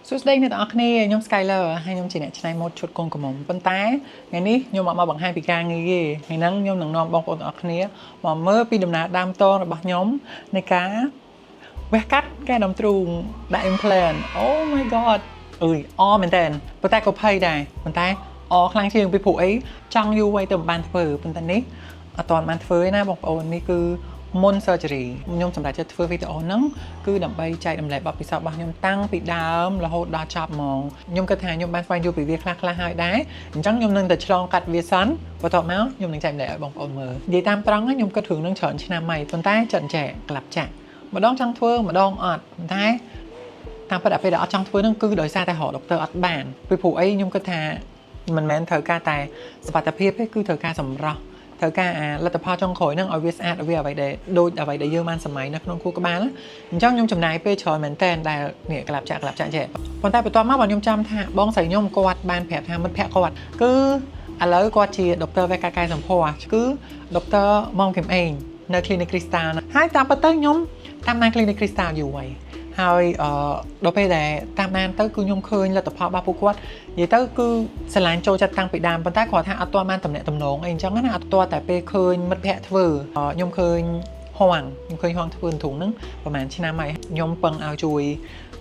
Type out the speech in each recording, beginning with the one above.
សួស្តីអ្នកទាំងអស់គ្នាខ្ញុំ Skyler ហើយខ្ញុំជាអ្នកច្នៃម៉ូដឈុតកូនកំមុំប៉ុន្តែថ្ងៃនេះខ្ញុំមកបង្ហាញពីការងារទេថ្ងៃហ្នឹងខ្ញុំនឹងនាំបងប្អូនទាំងអស់គ្នាមកមើលពីដំណើរដើមតរបស់ខ្ញុំនៃការវះកាត់កែដំទ្រូងដាក់ implant Oh my god អើយអមែនតើប៉ុន្តែក៏ភ័យដែរប៉ុន្តែអខ្លាំងជាងពីព្រោះអីចង់យូរໄວទៅមិនបានធ្វើប៉ុន្តែនេះអត់ទាន់បានធ្វើទេណាបងប្អូននេះគឺមុន surgery ខ្ញុំសម្រាប់ចិត្តធ្វើវីដេអូហ្នឹងគឺដើម្បីចែករំលែកបទពិសោធន៍របស់ខ្ញុំតាំងពីដើមរហូតដល់ចប់ហ្មងខ្ញុំគិតថាខ្ញុំបានស្វែងយល់ពីវាខ្លះៗហើយដែរអញ្ចឹងខ្ញុំនឹងតែឆ្លងកាត់វាសិនបន្ទាប់មកខ្ញុំនឹងចែករំលែកឲ្យបងប្អូនមើលនិយាយតាមត្រង់ខ្ញុំគិតរឿងនឹងច្រើនឆ្នាំហើយប៉ុន្តែចិត្តចែកក្លាប់ចាក់ម្ដងចង់ធ្វើម្ដងអត់ប៉ុន្តែតាមពិតពេលដែលអត់ចង់ធ្វើហ្នឹងគឺដោយសារតែរកដុកទ័រអត់បានពីព្រោះអីខ្ញុំគិតថាមិនមែនត្រូវការតែសុខភាពទេគឺត្រូវការសម្រស់ត្រូវការលទ្ធផលចុងក្រោយហ្នឹងឲ្យវាស្អាតឲ្យវាអ្វីដែលដូចអ្វីដែលយើងបានសម័យនៅក្នុងខួរក្បាលអញ្ចឹងខ្ញុំចំណាយពេលច្រើនមែនតើដែលនេះក្លាប់ចាក់ចេះប៉ុន្តែបន្ទាប់មកខ្ញុំចាំថាបងស្រីខ្ញុំគាត់បានប្រាប់ថាមិត្តភក្តិគាត់គឺឥឡូវគាត់ជាដុកទ័រវេះកាត់កាយសម្ផស្សគឺដុកទ័រម៉ុងគឹមអេងនៅ Clinic Crystal ហើយតាមពិតទៅខ្ញុំតាមដាន Clinic Crystal យូរហើយហើយដល់ពេលដែលតាមដានទៅគឺខ្ញុំឃើញលទ្ធផលរបស់ពួកគាត់និយាយទៅគឺស្រឡាញ់ចូលចិត្តតាំងពីដើមប៉ុន្តែគាត់ថាអត់ទាន់បានតំណែងតំណងអីអញ្ចឹងណាអត់ទាន់តែពេលឃើញមិត្តភ័ក្តិធ្វើខ្ញុំឃើញហងធ្វើទ្រូងហ្នឹងប្រហែលឆ្នាំហើយខ្ញុំពឹងឲ្យជួយ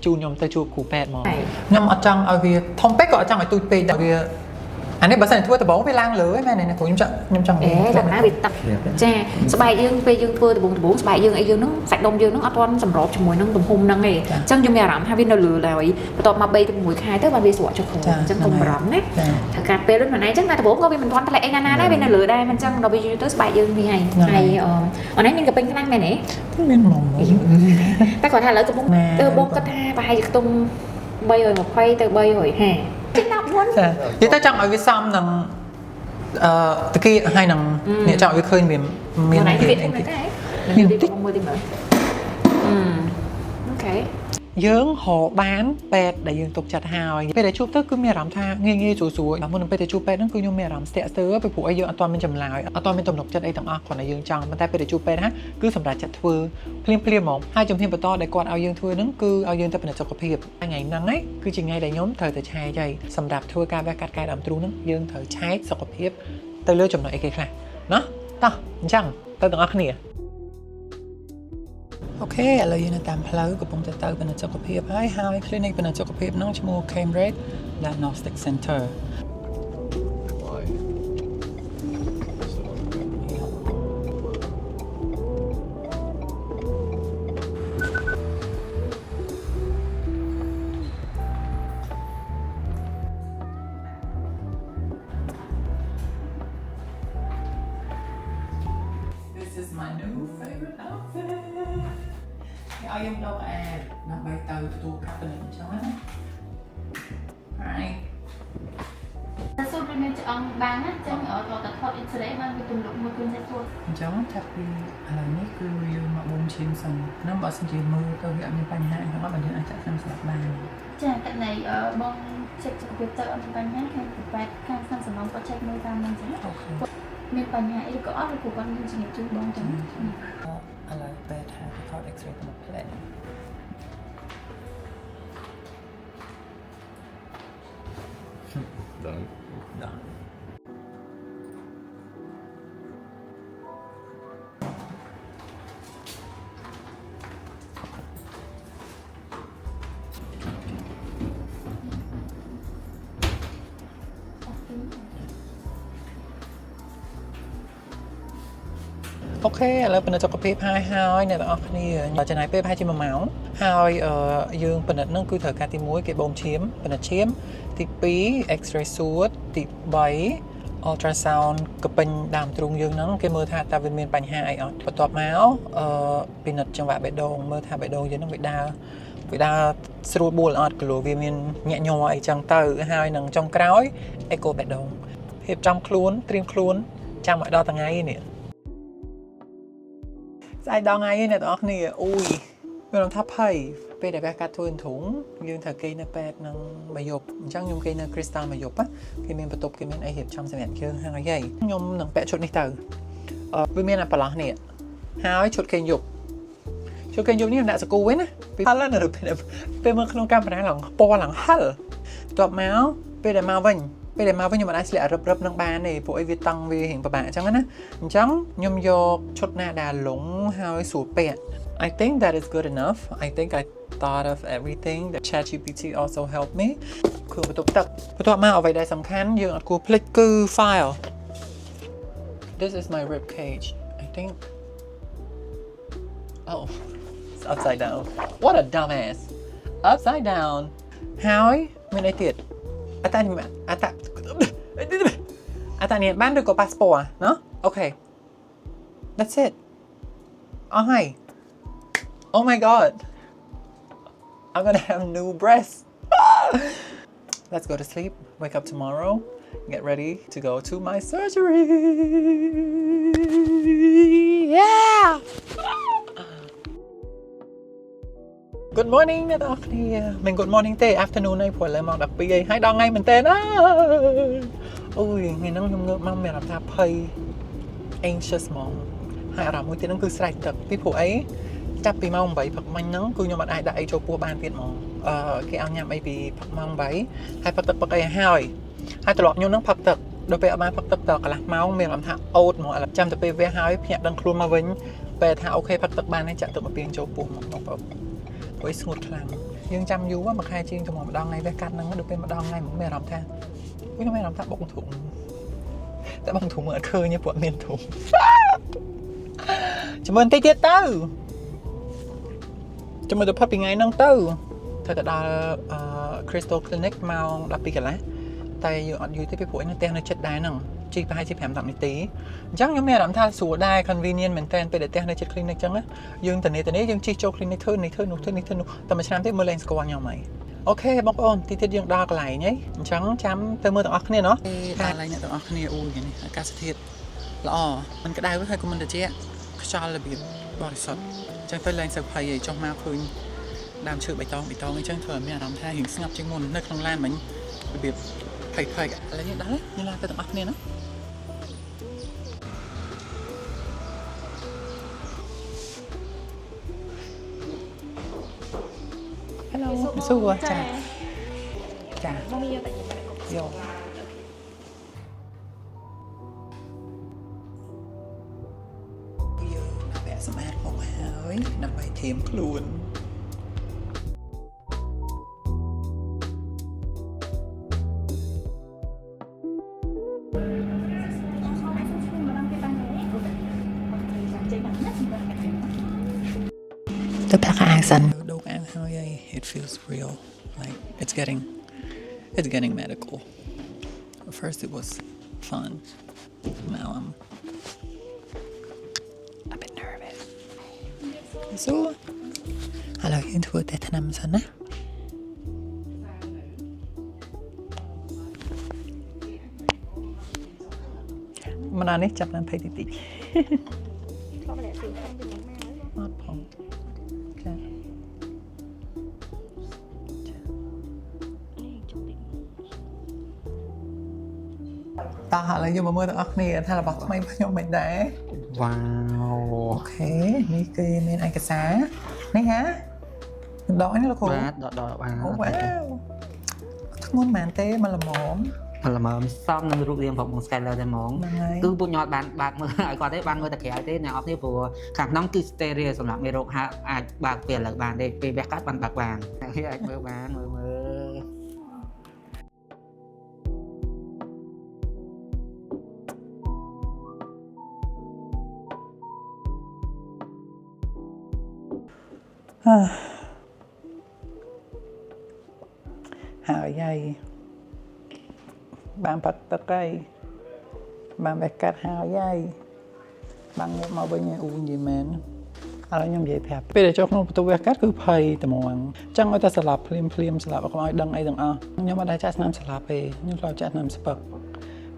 ខ្ញុំទៅជួបគ្រូពេទ្យហ្មងខ្ញុំអត់ចង់ឲ្យវាធំពេកក៏អត់ចង់ឲ្យទូចពេកដល់វាអានេះបើសិនធ្វើដំបូងវាឡើងលើហ្នឹងមែនទេខ្ញុំចង់វាតាមណាវាទឹកចាស្បែកយើងពេលយើងធ្វើដំបូងស្បែកយើងអីយើងហ្នឹងសាច់ដុំយើងហ្នឹងអត់ទាន់សម្របជាមួយនឹងទំហំហ្នឹងទេអញ្ចឹងខ្ញុំមានអារម្មណ៍ថាវានៅលើឡើយបន្ទាប់មក3ទៅ6ខែទៅបានវាស្រកចុះក្រោមអញ្ចឹងកុំបារម្ភណាថាការពេលដូចហ្នឹងអញ្ចឹងតែដំបូងក៏វាមិនទាន់ផ្លែកអីណាដែរវានៅលើដែរមិនអញ្ចឹងដល់វាយូរទៅស្បែកយើងនេះហើយអូនឯងមានកពេញខ្លាំងមែនទេមានហ្មងតែគាត់ថាឥឡូវកំពុងបងគាត់ថាប្រហែលជាខ្ទង់320ទៅ350និយាយទៅចង់ឲ្យវាសមនឹងតាគីហើយនឹងអ្នកចង់ឲ្យវាឃើញវាមានតិចមួយតិចមើលអូខេយើងរកបានពេទ្យដែលយើងទុកចិត្តហើយពេលដែលជួបទៅគឺមានអារម្មណ៍ថាងាយស្រួលដល់មុននឹងពេលដែលជួបពេទ្យហ្នឹងគឺខ្ញុំមានអារម្មណ៍ស្ទាក់ស្ទើរពីព្រោះអីយើងអត់ទាន់មានចម្លើយអត់ទាន់មានទំនុកចិត្តអីទាំងអស់គ្រាន់តែយើងចង់ប៉ុន្តែពេលដែលជួបពេទ្យណាគឺសម្រាប់ចិត្តធ្វើភ្លាមហ្មងហើយជំហានបន្តដែលគាត់ឲ្យយើងធ្វើហ្នឹងគឺឲ្យយើងទៅពិនិត្យសុខភាពថ្ងៃហ្នឹងឯងគឺជាថ្ងៃដែលខ្ញុំត្រូវតែឆែកហើយសម្រាប់ធ្វើការវះកាត់កាយដើមទ្រូងហ្នឹងយើងត្រូវឆែកសុខភាពទៅលើចំណុចអីគេខ្លះណាតោះអញ្ចឹងទៅទាំងអស់គ្នាអូខេឥឡូវយើងនៅតាមផ្លូវកំពុងតែទៅពិនិត្យសុខភាពហើយ clinic ពិនិត្យសុខភាពហ្នឹងឈ្មោះ Cambridge Diagnostic Center This is my new favorite outfit ឲ្យខ្ញុំដកដើម្បីទៅទទួលកាប់ទៅអញ្ចឹងណាហើយតែសូមព្រមឆ្អឹងបានណាចឹងអត់តែថត X-ray បានវាទំនុកមួយគឺសាច់ខ្លួនអញ្ចឹងថាពីឥឡូវនេះគឺយើងមកបូមឈាមសិនហ្នឹងបើសិនជាមើលទៅវាអត់មានបញ្ហាអីហ្នឹងបើយើងអាចចាក់ថ្នាំស្លាប់បានចាតែនៃបងចេះសុខភាពទៅអត់មានបញ្ហាខាងពេទ្យខាងស្ថាប័នសំណងគាត់ចេះមើលតាមហ្នឹងចឹងមានបញ្ហាអីក៏អត់ឬក៏គាត់មានជំនាញជួយបងចឹងឥឡូវពេទ្យថាថត X-ray ទៅផ្លែដល់អូខេឥឡូវពិនិត្យសុខភាពហើយអ្នកទាំងអស់គ្នាចំណាយពេលប្រហែលជា1ម៉ោងហើយយើងពិនិត្យនឹងគឺត្រូវការទី1គេបូមឈាមពិនិត្យឈាមទី2 X-ray សួតទី3 ultrasound កពេញដើមទ្រូងយើងហ្នឹងគេមើលថាតើវាមានបញ្ហាអីអត់បន្ទាប់មកពិនិត្យចង្វាក់បេះដូងមើលថាបេះដូងយើងហ្នឹងវាដើរស្រួលបួលអត់គីឡូវាមានញាក់ញ័រអីចឹងទៅហើយនឹងចុងក្រោយអេកូបេះដូងរៀបចំខ្លួនត្រៀមខ្លួនចាំឲ្យដល់ថ្ងៃនេះស្អែកដល់ថ្ងៃនេះអ្នកទាំងអស់គ្នាអូយខ្ញុំថាភ័យពេលដែលវះកាត់ធ្វើទ្រូងយើងត្រូវគេនៅពេទ្យនឹងមួយយប់អញ្ចឹងខ្ញុំគេនៅ Crystal មួយយប់គេមានបន្ទប់គេមានអីរៀបចំសម្រាប់យើងហើយខ្ញុំនឹងពាក់ឈុតនេះទៅវាមានអាប្រឡោះនេះហើយឈុតគេយប់ ចូលគេយកនេះដាក់សាគូវិញណាហល់ណាពេលមើលក្នុងកាមេរ៉ាឡើងពណ៌ឡើងហល់បន្ទាប់មកពេលដែលមកវិញខ្ញុំមិនអាចស្លៀករឹបនឹងបានទេព្រោះអីវាតង់វារៀងពិបាកអញ្ចឹងណាអញ្ចឹងខ្ញុំយកឈុតណាដែលលងហើយស្រួលពាក់ I think that is good enough I think I thought of everything that ChatGPT also helped me គឺបន្ទាប់មកអ្វីដែលសំខាន់យើងអត់គួរភ្លេចគឺ file This is my rib cage I think Oh it's upside down What a dumbass Upside down ហើយមានអីទៀតអតានេះបានឬក៏ passport ណោះ Okay That's it Oh hi Oh my god I'm gonna have new breasts Let's go to sleep wake up tomorrow get ready to go to my surgery Yeah Good morning អ្នកទាំងអស់គ្នាមិន Good morning ទេ afternoon ឯងព្រោះឥឡូវម៉ោង 12 ហើយដល់ថ្ងៃមែនតើអូយថ្ងៃហ្នឹងខ្ញុំងើបមកមានអារម្មណ៍ថាភ័យ anxious ហ្មងហើយអារម្មណ៍មួយទៀតហ្នឹងគឺស្រែកទឹកពីព្រោះអីចាប់ពីម៉ោង 8 ព្រឹកមិញហ្នឹងគឺខ្ញុំអត់អាចដាក់អីចូលពោះបានទៀតហ្មងគេឲ្យញ៉ាំអីពីព្រឹកម៉ោង 8 ហើយផឹកទឹកអីហើយទ្រលាប់ខ្ញុំហ្នឹងផឹកទឹកដល់ពេលអត់បានផឹកទឹកតកន្លះម៉ោងមានអារម្មណ៍ថាអូតហ្មងឥឡូវចាំទៅពេលវះហើយភ្ញាក់ដឹងខ្លួនមកវិញពេលថាអូខេផឹកទឹកបានហើយចាក់ទឹកមកពីចូលពោះមកបងប្អូនព្រោះស្ងួតខ្លាំងយើងចាំយូរមួយខែជាងទៅមកម្ដងថ្ងៃវះកាត់ហ្នឹងដល់ពេលម្ដងថ្ងៃមកមានអារម្មណ៍ថាខ្ញុំមានអារម្មណ៍ថាបុកធុងតែបុកធុងមើលអត់ឃើញទេព្រោះអត់មានធុងចាំមើលបន្តិចទៀតទៅចាំមើលទៅផឹកពីថ្ងៃហ្នឹងទៅត្រូវទៅដល់ Crystal Clinic ម៉ោង 12 កន្លះតែយើងអត់យូរទេពីព្រោះឯងនៅផ្ទះនៅចិត្តដែរហ្នឹងជិះប្រហែលជា 5-10 នាទីអញ្ចឹងខ្ញុំមានអារម្មណ៍ថាស្រួលដែរ convenient មែនតើពេលដែលផ្ទះនៅចិត្ត clinic អញ្ចឹងយើងទៅនេះយើងជិះចូល clinic ធ្វើនេះតែមួយឆ្នាំទៀតមើលលែងស្គាល់ខ្ញុំហើយអូខេបងប្អូនទីទៀតយើងដល់កន្លែងហីអញ្ចឹងចាំទៅមើលទាំងអស់គ្នាណោះដល់កន្លែងអ្នកទាំងអស់គ្នាអូយនេះអាកាសធាតុល្អមិនក្តៅទេហើយក៏មិនត្រជាក់ខ្យល់របៀបបរិសុទ្ធអញ្ចឹងទៅលែងសើភ័យឯងចុះមកឃើញដើមឈើបៃតងអញ្ចឹងធ្វើឲ្យមានអារម្មណ៍ថារៀងស្ងប់ជាងមុននៅក្នុងឡានមិញរបៀបភ័យឥឡូវយើងដល់យើងឡើងទៅទាំងអស់គ្នាណា Hello សួរចាបងមានយកតែយកយើងបែបសម្អាតមកហើយដើម្បីធៀមខ្លួនទៅផាក់អាសិនដូកអានហើយ it feels real like it's getting medical at first it was fun now I'm a bit nervous so ឥឡូវយើងធ្វើតែថ្នាំសិនណាម្ដងនេះចាប់បានភ័យតិចៗអត់ផងចាតោះឥឡូវយើងមកមើលទាំងអស់គ្នាថារបស់ថ្មីរបស់ខ្ញុំមិនដែរវ៉ាវអូខេនេះគឺមានឯកសារនេះហ่าដកនេះលោកគ្រូបាទដកបានអូវ៉ាវធ្ងន់មែនទេមកល្មមសមនឹងរូបរាងរបស់បង Skyler តែហ្មងគឺពួកខ្ញុំបានបើកមើលឲ្យគាត់ទេបានមើលតែក្រៅទេអ្នកអត់ទេព្រោះខាងក្នុងគឺ stereo សម្រាប់មេរោគហាអាចបើកពេលឥឡូវបានទេពេលវះកាត់បានបើកបានហើយអាចមើលបានមើលហើយបានផឹកទឹកហើយបានបេះកាត់ហើយបានងើបមកវិញអូនិយាយមែនឥឡូវខ្ញុំនិយាយប្រាប់ពេលដែលចូលក្នុងបន្ទប់វះកាត់គឺភ័យត្មងចង់ឲ្យតែស្លាប់ភ្លាមស្លាប់អត់ឲ្យដឹងអីទាំងអស់ខ្ញុំអត់ដែរចាក់ស្នាមស្លាប់ទេខ្ញុំធ្លាប់ចាក់ស្នាមស្ពឹក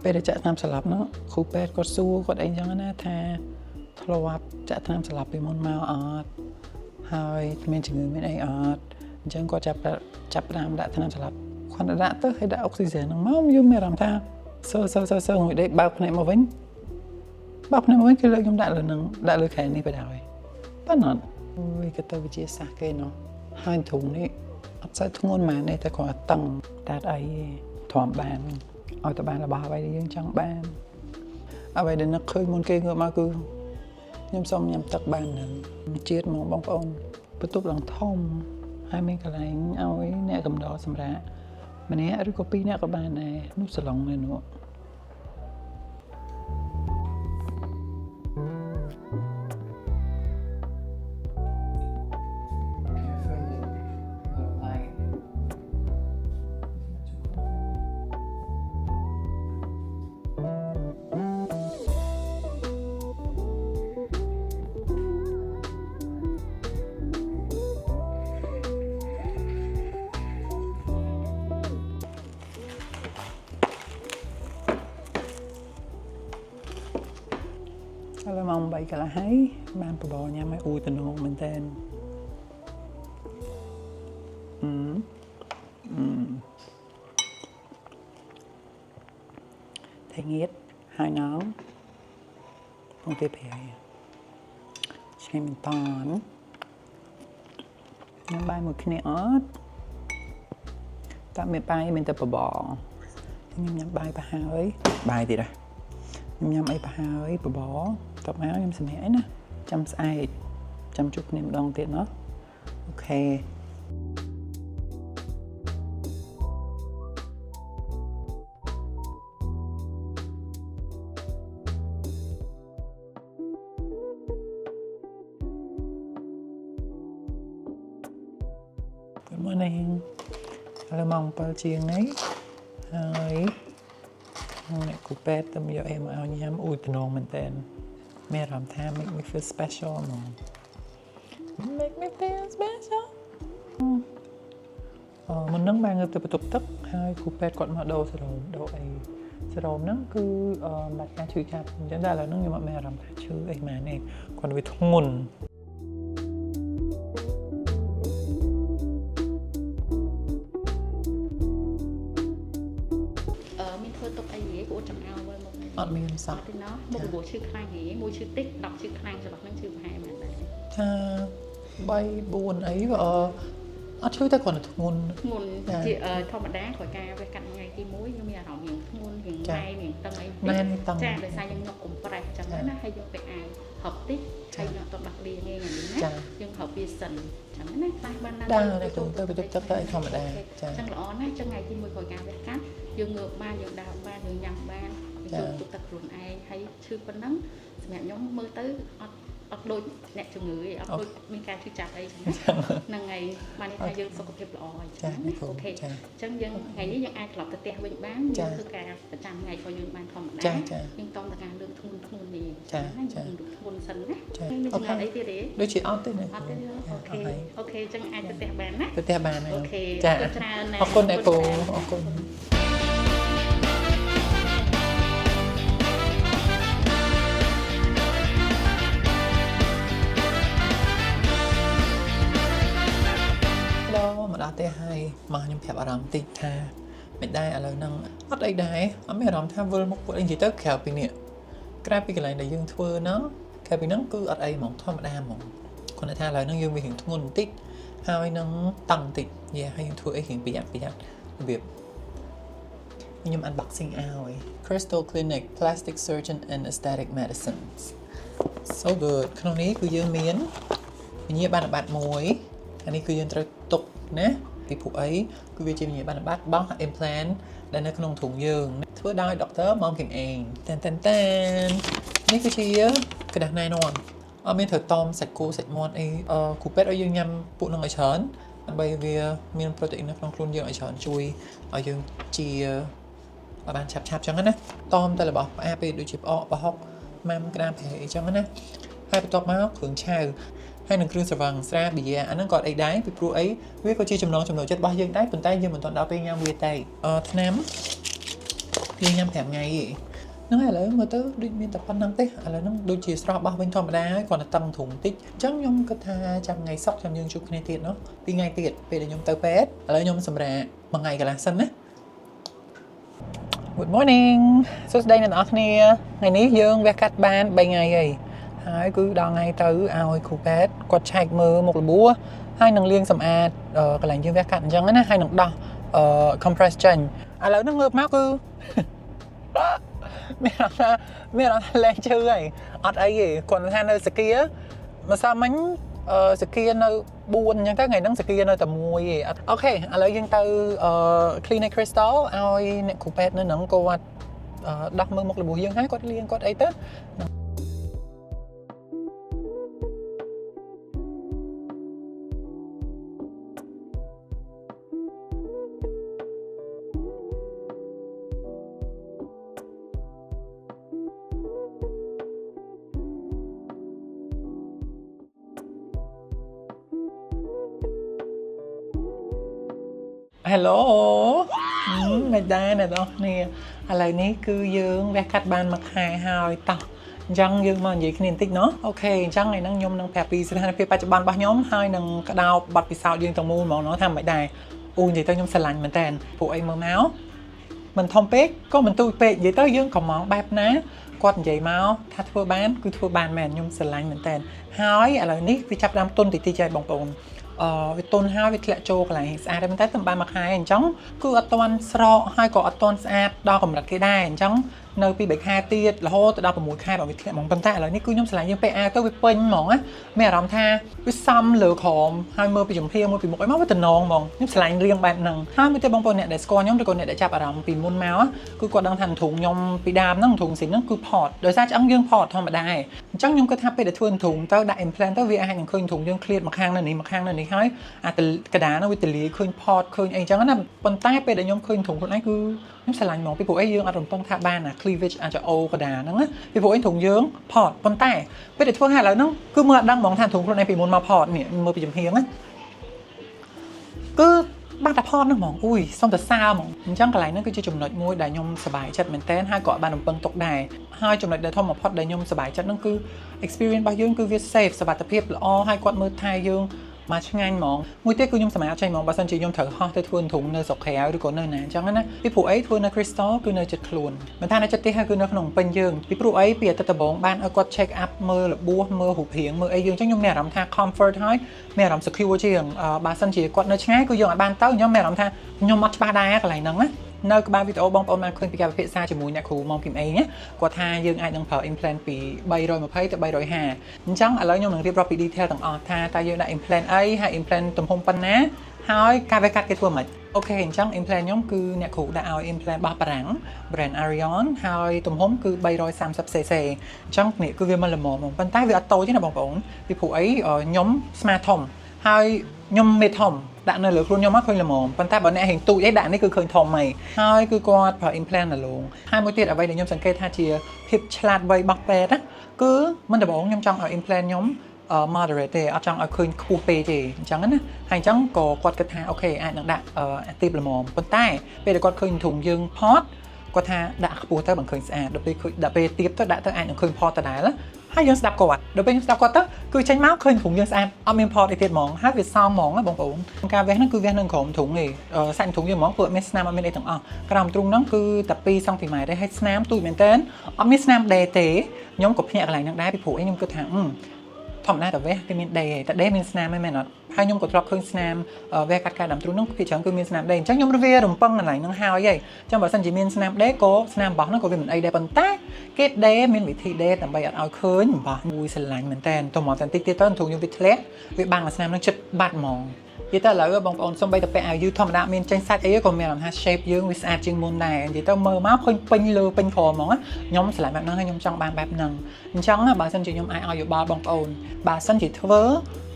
ពេលដែលចាក់ស្នាមស្លាប់ហ្នឹងគ្រូពេទ្យគាត់សួរគាត់អីចឹងណាថាធ្លាប់ចាក់ស្នាមស្លាប់ពីមុនមកអត់ហើយមានជំងឺមានអីអត់អញ្ចឹងគាត់ចាប់ផ្ដើមដាក់ស្នាមស្លាប់គាត់ដាក់ទៅឲ្យដាក់អុកស៊ីហ្សែនហ្នឹងមកយើងមានអារម្មណ៍ថាសើមួយដេកបើកភ្នែកមកវិញគឺលើកខ្ញុំដាក់លើនឹងដាក់លើខែនេះទៅដែរប៉ុណ្ណឹង Ôi cái tôi chia sẻ cái nó hai thùng này ắt sẽ thùng ngon mà này ta còn tầng đạt ấy thòm bàn ở tập bàn là bà vậy đi chẳng bàn ở vậy đến nó khơi môn kia ngựa mà cứ nhâm xong nhâm tắc bàn là chết mong bóng ông bắt tục lòng thông hai mấy cái này ao ấy nè cầm đó xâm ra mà nè ở copy nè các bạn này nút sờ lòng này nữa Kalau mong bay ka lahay, man pa ba niya may utan ng maintain. Thấy nghiết, hai nóng, không tiếp hề. Xem mình tòn. Nhắm bay một cái ớt. Tạm biệt bay mình tập bò. Nhắm bay bà hơi. Bay thì đây. Nhắm ấy bà hơi bò. Tập áo em sẽ mẹ nè. Chăm sai. Chăm chút niệm đồng tiện nó. Ok. Good morning. Hello mong bao chiên ấy. Hơi. Mẹ cụ pet tâm vô em áo nhắm ui tình hồn mình tên. Mẹ làm tham make me feel special mong. Make me feel special. Mình nâng bàn từ tục tức. Hơi cụ pet quạt mà đồ sẽ đồ ấy. Sẽ đồ nó cứ bạch ra chữ chạp. Chẳng ra là nó như mà mẹ làm thả chữ ấy mà này. Còn vì thông nguồn. Ọt mình sọ thì nó một bộ chữ khai gì môi chữ tích đọc chữ khai cho bác năng chữ hai mà đấy cha bay buồn ấy vợ ọt chữ ta còn là thuộc ngôn chị thao mặt đá khỏi ca về cạnh ngày tí muối nhưng mà họ miệng ngôn miệng mai miệng tân ấy cha để sai nhưng nó cũng phải chẳng nó hay do về ai hợp tích hay nó toàn bạc liền nghe ngày đến nhưng hợp vi sần chẳng nó tay ban năng đa này cũng tôi chắc tới thao mặt đá chẳng lõ này trong ngày tí muối khỏi ca về cắt dương ngược ba dương đào ba dương nhầm ba tụ tập luôn ai hay chưa có nắng mẹ nhóm mơ tới đôi nè cho người đôi mình ca chưa chặt đây năng ngày mà đi thay dương sau có kịp lòi ok chẳng dân ngàyนี้ยังai lọt tè bên bán nhưng thứ cả trăm ngày coi dương ban không đá nhưng con là càng lương thun gì thun sân á nhưng ngày đấy thì đấy đôi chị ót thế này ok chẳng ai tè bàn á tè bàn này ok chà học con này cô học con mà đã tê hay mà nhưng phép làm tịt tha mình đây là năng bắt đây đấy ông mẹ làm tham vươn một cuộc anh chỉ tới khéo bình nè cái cái này là dương thưa nó khéo bình nó cứ ở đây mỏng thôi mà đa mỏng còn lại tha lời nó dương vì hiện thu ngôn tít hai nó tăng tịt yeah hay thưa ấy hiện bị ăn việc nhưng ăn bạc sinh ao ấy Crystal Clinic Plastic Surgeon and Aesthetic Medicines so good cái này cứ dương miến như bạn muối anh ấy cứ dương trời tục nè thì phụ ấy cứ việc chim nhẹ bạn bắt bóc implant đây nó không thủng dương thứ đôi doctor mong kìm anh tên này cứ chia cái đằng này non ở bên thợ tom sạch cô sạch mòn ấy cụ pet ở dương nhâm phụ năng ở chớn bây giờ miền protein nó không luôn dương ở chớn chui ở dương chia ở bàn chạp chẳng á tom ta là bỏ ap đôi chip ọ và học mam cái đam thể chẳng á hai bên top máu thường chào hay năng kêu sờ vàng ra bị anh nó gọi ấy đáy bị pro ấy biết có chia chấm nồi chất bao nhiêu đáy phần tay nhưng mình toàn đào bên nhau về tay nam riêng nhâm thèm ngày nó hay là mà tớ đi miền tập văn năng tích là nó đôi chia sẻ bao bên trong mà đá còn là tăng thủng tích chẳng nhung cái tha trăm ngày sóc trăm nhưng chụp này tiền nó đi ngày tiền về để nhung tớ pet là nhung sầm ra bằng ngày cả là sân đấy. Good morning. So đây là ngày này dương về cắt ban 3 ngày rồi ហើយគឺដល់ថ្ងៃទៅឲ្យគ្រូពេទ្យគាត់ឆែកមើលមុខរបួសហើយនឹងលាងសម្អាតកន្លែងយើងវះកាត់អញ្ចឹងណាហើយនឹងដោះcompress ចេញឥឡូវហ្នឹងងើបមកគឺមានអត់លែងជឿហើយអត់អីទេគាត់ថានៅសគាម្សិលមិញសគានៅ4អញ្ចឹងទៅថ្ងៃហ្នឹងសគានៅតែ1ទេអូខេឥឡូវយើងទៅclinic crystal ឲ្យអ្នកគ្រូពេទ្យនៅហ្នឹងគាត់ដោះមើលមុខរបួសយើងហើយគាត់លាងគាត់អីទៅ Hello មិនដែរអ្នកនរគ្នាឥឡូវនេះគឺយើងវះកាត់បានមួយខែហើយតោះអញ្ចឹងយើងមកនិយាយគ្នាបន្តិចเนาะអូខេអញ្ចឹងថ្ងៃហ្នឹងខ្ញុំនឹងប្រាប់ពីស្ថានភាពបច្ចុប្បន្នរបស់ខ្ញុំហើយនឹងក្តោបប័ណ្ណពិសោធន៍យើងទាំងមូលហ្មងเนาะថាមិនដែរអូនិយាយទៅខ្ញុំស្រឡាញ់មែនតើពួកអីមើលមកមិនធំពេកក៏មិនទូចពេកនិយាយទៅយើងក៏មកបែបណាគាត់និយាយមកថាធ្វើបានគឺធ្វើបានមែនខ្ញុំស្រឡាញ់មែនតើហើយឥឡូវនេះវាចាប់ដើមទុនតិចៗហើយបងប្អូនវាទុនហើយវាធ្លាក់ចូលកន្លែងស្អាតតែតែបានមួយខែអញ្ចឹងគឺអត់ទាន់ស្រកហើយក៏អត់ទាន់ស្អាតដល់កម្រិតគេដែរអញ្ចឹងនៅពី3ខែទៀតរហូតទៅដល់6ខែបើវាធ្លាក់ហ្មងប៉ុន្តែឥឡូវនេះគឺខ្ញុំឆ្លាញ់យើង PA ទៅវាពេញហ្មងណាមានអារម្មណ៍ថាវាសំលើក្រមហើយមើលពីចំហៀងមើលពីមុខអីមកវាតំណងហ្មងខ្ញុំឆ្លាញ់រៀងបែបហ្នឹងហើយមួយទៀតបងប្អូនអ្នកដែលស្គាល់ខ្ញុំឬក៏អ្នកដែលចាប់អារម្មណ៍ពីមុនមកគឺគាត់ដឹងថាធុងខ្ញុំពីដើមហ្នឹងធុងស៊ីនហ្នឹងគឺផតដោយសារឆ្អឹងយើងផតធម្មតាអញ្ចឹងខ្ញុំគិតថាពេលដែលធ្វើធុងទៅដាក់ implant ទៅវាអាចនឹងឃើញធុងយើងឃ្លាតមកខាងនៅនេះមកខាងនៅនេះហើយអាកដាហ្នឹងវាទលាយឃើញផតឃើញអីអញ្ចឹងណាប៉ុន្តែពេលដែលខ្ញុំឃើញធុងខ្លួនឯងគឺខ្ញុំឆ្លាញ់ហ្មងពីព្រោះអីយើងអត់រំពឹងថាបានអា cleavage អាចអូកដាហ្នឹងណាពីព្រោះអីធុងយើងផតប៉ុន្តែពេលដែលធ្វើហើយឥឡូវហ្នឹងគឺមើលអត់ដឹងហ្មងថាធុងខ្លួនឯងពីមុនមកផតនេះមើលពីចំហៀងណាគឺបានតែផតហ្នឹងហ្មងអ៊ុយសុំតែសើហ្មងអញ្ចឹងកន្លែងហ្នឹងគឺជាចំណុចមួយដែលខ្ញុំសប្បាយចិត្តមែនតើហើយក៏បានរំពឹងទុកដែរហើយចំណុចដែលធំបំផុតដែលខ្ញុំសប្បាយចិត្តហ្នឹងគឺ experience របស់យើងគឺវា safe សុវត្ថិភាពល្អហើយគាត់មើលថែយើងមកឆ្ងាញ់ហ្មងមួយទៀតគឺខ្ញុំសម្រាប់ចេញហ្មងបើសិនជាខ្ញុំត្រូវហោះទៅធ្វើធុងនៅស្រុកក្រៅឬក៏នៅណាអញ្ចឹងណាពីព្រោះអីធ្វើនៅ Crystal គឺនៅចិត្តខ្លួនមិនថានៅចិត្តទីហើយគឺនៅក្នុងពេញយើងពីព្រោះអីពីអតីតដំបូងបានឲ្យគាត់ check up មើលរបួសមើលរូបរាងមើលអីយើងអញ្ចឹងខ្ញុំមានអារម្មណ៍ថា comfort ហើយមានអារម្មណ៍ secure ជាងបើសិនជាគាត់នៅឆ្ងាយគឺយើងអាចបានទៅខ្ញុំមានអារម្មណ៍ថាខ្ញុំអត់ច្បាស់ដែរកន្លែងហ្នឹងណានៅក្បាលវីដេអូបងប្អូនបានឃើញពីការពិភាក្សាជាមួយអ្នកគ្រូមកពីអីណាគាត់ថាយើងអាចនឹងប្រើ implant ពី320ទៅ350អញ្ចឹងឥឡូវខ្ញុំនឹងរៀបរាប់ពី detail ទាំងអស់ថាតើយើងដាក់ implant អីហើយ implant ទំហំប៉ុណ្ណាហើយការវះកាត់គេធ្វើម៉េចអូខេអញ្ចឹង implant ខ្ញុំគឺអ្នកគ្រូដាក់ឲ្យ implant របស់បារាំង brand Arion ហើយទំហំគឺ 330cc អញ្ចឹងនេះគឺវាមិនល្មមប៉ុន្តែវាអត់តូចទេណាបងប្អូនពីព្រោះអីខ្ញុំស្មាធំហើយខ្ញុំមេធំដាក់នៅលើខ្លួនខ្ញុំមកឃើញល្មមប៉ុន្តែបើអ្នកហេងទូចអីដាក់នេះគឺឃើញធំហើយគឺគាត់ប្រើ implant នៅលងហើយមួយទៀតអ្វីដែលខ្ញុំសង្កេតថាជាភាពឆ្លាតវៃរបស់ពេទ្យណាគឺមិនដំបូងខ្ញុំចង់ឲ្យ implant ខ្ញុំmoderate ទេអត់ចង់ឲ្យឃើញខ្ពស់ពេកទេអញ្ចឹងណាហើយអញ្ចឹងក៏គាត់គិតថាអូខេអាចនឹងដាក់ទីបល្មមប៉ុន្តែពេលដែលគាត់ឃើញធុងយើងផតគាត់ថាដាក់ខ្ពស់ទៅបង្ឃើញស្អាតដល់ពេលទៀបទៅដាក់ទៅអាចនឹងឃើញផតដដែលហើយយើងស្ដាប់គាត់ដល់ពេលខ្ញុំស្ដាប់គាត់ទៅគឺចេញមកឃើញធុងយើងស្អាតអត់មានផតអីទៀតហ្មងហើយវាសមហ្មងណាបងប្អូនការវះហ្នឹងគឺវះនៅក្រោមធុងទេសាច់ធុងយើងហ្មងព្រោះអត់មានស្នាមអត់មានអីទាំងអស់ក្រោមទ្រូងហ្នឹងគឺតែ2សង់ទីម៉ែត្រទេហើយស្នាមទូចមែនតើអត់មានស្នាមដេទេខ្ញុំក៏ភ្ញាក់កន្លែងហ្នឹងដែរពីព្រោះអីខ្ញុំគិតថាធម្មតាតែវះគេមានដេតែដេមានស្នាមមែនអត់ហើយខ្ញុំក៏ធ្លាប់ឃើញស្នាមវះកាត់ការដាំទ្រូងហ្នឹងភាគច្រើនគឺមានស្នាមដេអញ្ចឹងខ្ញុំវារំពឹងកន្លែងហ្នឹងហើយអញ្ចឹងបើសិនជាមានស្នាមដេក៏ស្នាមរបស់ហ្នឹងក៏វាមិនអីដែរប៉ុន្តែគេដេមានវិធីដេដើម្បីអត់ឲ្យឃើញរបស់មួយស្រឡាញ់មែនតើទៅមកតែតិចទៀតទៅទ្រូងខ្ញុំវាធ្លាក់វាបាំងស្នាមហ្នឹងចិត្តបាត់ហ្មងនិយាយទៅឥឡូវបងប្អូនសំបីតែពាក់អាវយឺតធម្មតាមានចេញសាច់អីក៏មានអារម្មណ៍ថា shape យើងវាស្អាតជាងមុនដែរនិយាយទៅមើលមកឃើញពេញលើពេញក្រហ្មងខ្ញុំឆ្លាញ់បែបហ្នឹងហើយខ្ញុំចង់បានបែបហ្នឹងអញ្ចឹងបើសិនជាខ្ញុំអាចឲ្យយោបល់បងប្អូនបើសិនជាធ្វើ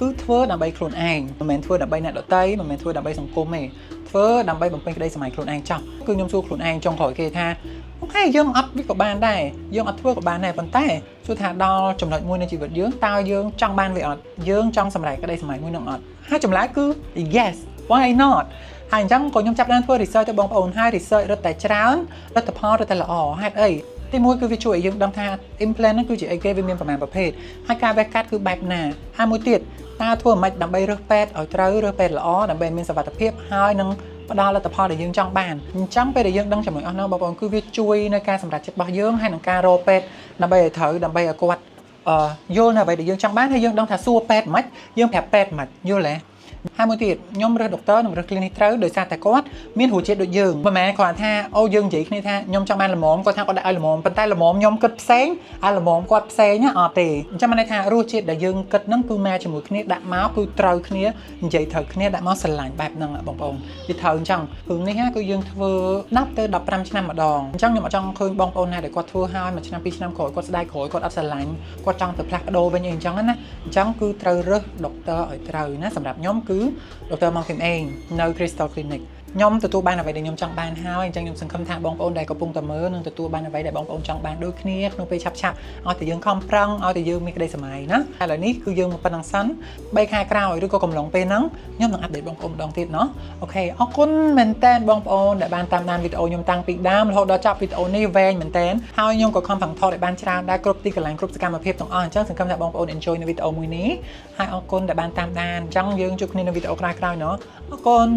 គឺធ្វើដើម្បីខ្លួនឯងមិនមែនធ្វើដើម្បីអ្នកដទៃមិនមែនធ្វើដើម្បីសង្គមទេធ្វើដើម្បីបំពេញក្តីសម័យខ្លួនឯងចោះគឺខ្ញុំសួរខ្លួនឯងចង់ក្រោយគេថាអូខេយើងអត់វាក៏បានដែរយើងអត់ធ្វើក៏បានដែរប៉ុន្តែសួរថាដល់ចំណុចមួយនៃជីវិតយើងតើយើងចង់បានវាអត់យើងចង់សម្រេចក្តីសម័យមួយនឹងអត់ហើយចម្លើយគឺ yes why not ហើយអញ្ចឹងក៏ខ្ញុំចាប់ផ្ដើមធ្វើ research ទៅបងប្អូនហើយ research រត់តែច្រើនលទ្ធផលរត់តែល្អហេតុអីទីមួយគឺវាជួយឲ្យយើងដឹងថា implant ហ្នឹងគឺជាអីគេវាមានប្រមាណប្រភេទហើយការវះកាត់គឺបែបណាហើយមួយទៀតតើធ្វើមិនដើម្បីរើសពេទ្យឲ្យត្រូវរើសពេទ្យល្អដើម្បីមានសុវត្ថិភាពហើយនឹងផ្ដល់លទ្ធផលដែលយើងចង់បានអញ្ចឹងពេលដែលយើងដឹងចំណុចអស់នោះបងប្អូនគឺវាជួយនៅការសម្រេចចិត្តរបស់យើងហើយនឹងការរកពេទ្យដើម្បីឲ្យត្រូវដើម្បីឲ្យគាត់ យល់នៅអ្វីដែលយើងចង់បានហើយយើងដឹងថាសួរពេទ្យមិនយើងប្រាប់ពេទ្យមិនយល់ទេហើយមួយទៀតខ្ញុំរើសដុកទ័រនិងរើស clinic ត្រូវដោយសារតែគាត់មានរសជាតិដូចយើងមិនមែនគាត់ថាអូយើងនិយាយគ្នាថាខ្ញុំចង់បានល្មមគាត់ថាគាត់ដាក់ឲ្យល្មមប៉ុន្តែល្មមខ្ញុំគិតផ្សេងហើយល្មមគាត់ផ្សេងអត់ទេអញ្ចឹងមានន័យថារសជាតិដែលយើងគិតហ្នឹងគឺមកជាមួយគ្នាដាក់មកគឺត្រូវគ្នានិយាយត្រូវគ្នាដាក់មកស្រឡាញ់បែបហ្នឹងបងប្អូនវាត្រូវអញ្ចឹងព្រោះនេះគឺយើងធ្វើ10ទៅ15ឆ្នាំម្ដងអញ្ចឹងខ្ញុំអត់ចង់ឃើញបងប្អូនណាដែលគាត់ធ្វើហើយ1ឆ្នាំ2ឆ្នាំក្រោយគាត់ស្ដាយក្រោយគាត់អត់ស្រឡាញ់គាត់ចង់ទៅផ្លាស់ប្ដូរវិញអីអញ្ចឹងណាអញ្ចឹងគឺត្រូវរើសដុកទ័រឲ្យត្រូវណាសម្រាប់ខ្ញុំគឺដុកទ័រមកខ្ញុំឯងនៅ Crystal Clinic ខ្ញុំទទួលបានអ្វីដែលខ្ញុំចង់បានហើយអញ្ចឹងខ្ញុំសង្ឃឹមថាបងប្អូនដែលកំពុងតែមើលនឹងទទួលបានអ្វីដែលបងប្អូនចង់បានដូចគ្នាក្នុងពេលឆាប់ៗឲ្យតែយើងខំប្រឹងឲ្យតែយើងមានក្តីសម័យណាឥឡូវនេះគឺយើងមកប៉ុណ្្នឹងសិន3ខែក្រោយឬក៏កំឡុងពេលហ្នឹងខ្ញុំនឹងអាប់ដេតបងប្អូនម្ដងទៀតណោះអូខេអរគុណមែនតើបងប្អូនដែលបានតាមដានវីដេអូខ្ញុំតាំងពីដើមរហូតដល់ចប់វីដេអូនេះវែងមែនតើហើយខ្ញុំក៏ខំប្រឹងថតឲ្យបានច្រើនដែរគ្រប់ទីកន្លែងគ្រប់សកម្មភាពទាំងអស់អញ្ចឹងសង្ឃឹមថាបងប្អូន enjoy នៅវីដេអូមួយនេះហើយអរគុណដែលបានតាមដានអញ្ចឹងយើងជួបគ្នានៅវីដេអូក្រោយៗណោះអរគុណ